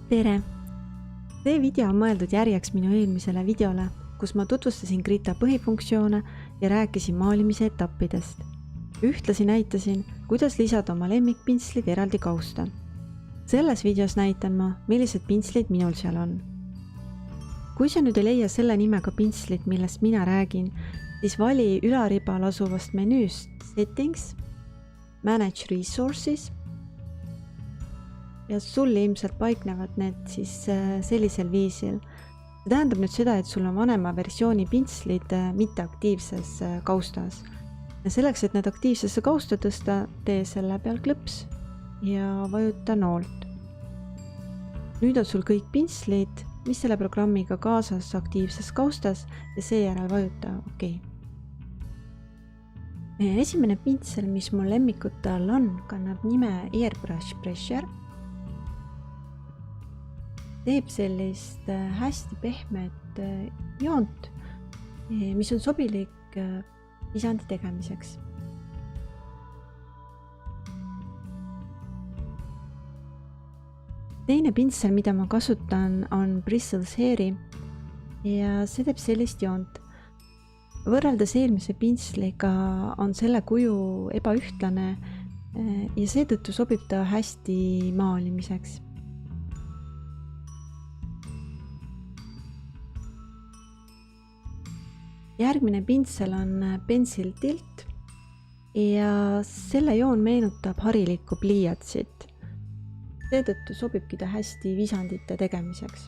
tere! See video on mõeldud järjeks minu eelmisele videole, kus ma tutvustasin Krita põhifunktsioone ja rääkisin maalimise etappidest. Ühtlasi näitasin, kuidas lisada oma lemmikpintslid eraldi kausta. Selles videos näitan ma, millised pintslid minul seal on. Kui sa nüüd ei leia selle nimega pintslit, millest mina räägin, siis vali ülaribal asuvast menüüst Settings, Manage Resources ja sul ilmselt paiknevad need siis sellisel viisil. See tähendab nüüd seda, et sul on vanema versiooni pintslid mitteaktiivses kaustas. Ja selleks, et need aktiivsesse kausta tõsta, tee selle peal klõps ja vajuta noolt. Nüüd on sul kõik pintslid, mis selle programmiga kaasas aktiivses kaustas ja seejärel vajuta OK. Esimene pintsel, mis mul lemmikute all on, kannab nime Airbrush Pressure. Teeb sellist hästi pehmet joont, mis on sobilik visandi tegemiseks. Teine pintsel, mida ma kasutan, on Bristles Hairi ja see teeb sellist joont. Võrreldes eelmise pintsliga on selle kuju ebaühtlane ja seetõttu sobib ta hästi maalimiseks. Järgmine pintsel on Pencil Tilt ja selle joon meenutab harilikku pliiatsit. Seetõttu sobibki ta hästi visandite tegemiseks.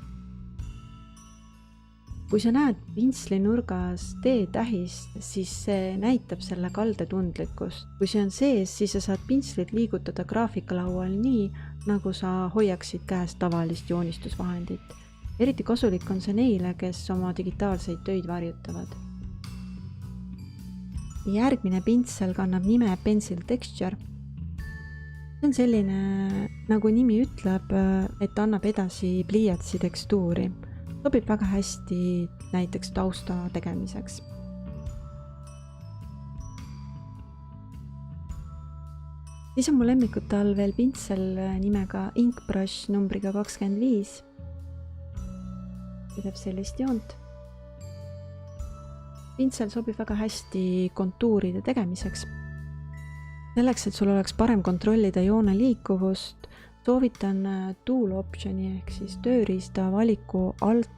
Kui sa näed pintsli nurgas T-tähist, siis see näitab selle kalde tundlikkust. Kui see on sees, siis sa saad pintslit liigutada graafikalaual nii, nagu sa hoiaksid käes tavalist joonistusvahendit. Eriti kasulik on see neile, kes oma digitaalseid töid varjutavad. Järgmine pintsel kannab nime Pencil Texture. See on selline, nagu nimi ütleb, et annab edasi pliiatsi tekstuuri. Sobib väga hästi näiteks tausta tegemiseks. Siis on mul lemmikute all veel pintsel nimega Inkbrush numbriga 25. See teeb sellist joont. Pintsel sobib väga hästi kontuuride tegemiseks. Selleks, et sul oleks parem kontrollida joone liikuvust, soovitan tool optioni ehk siis tööriista valiku alt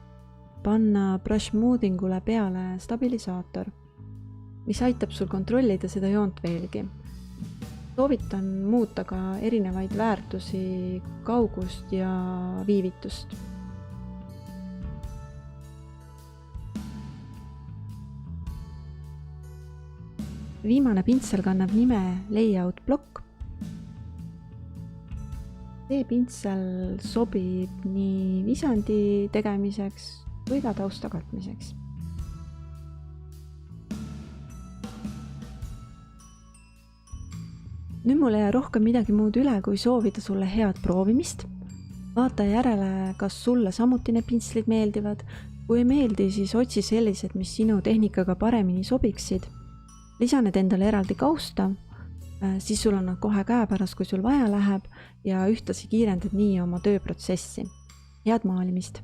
panna brush smoothingule peale stabilisaator, mis aitab sul kontrollida seda joont veelgi. Soovitan muuta ka erinevaid väärtusi, kaugust ja viivitust. Viimane pintsel kannab nime Layout Block. See pintsel sobib nii visandi tegemiseks või ka tausta katmiseks. Nüüd mul ei jää rohkem midagi muud üle, kui soovida sulle head proovimist. Vaata järele, kas sulle samuti need pintslid meeldivad. Kui ei meeldi, siis otsi sellised, mis sinu tehnikaga paremini sobiksid. Lisa need endale eraldi kausta, siis sul on nad kohe käepärast, kui sul vaja läheb ja ühtlasi kiirendad nii oma tööprotsessi. Head maalimist!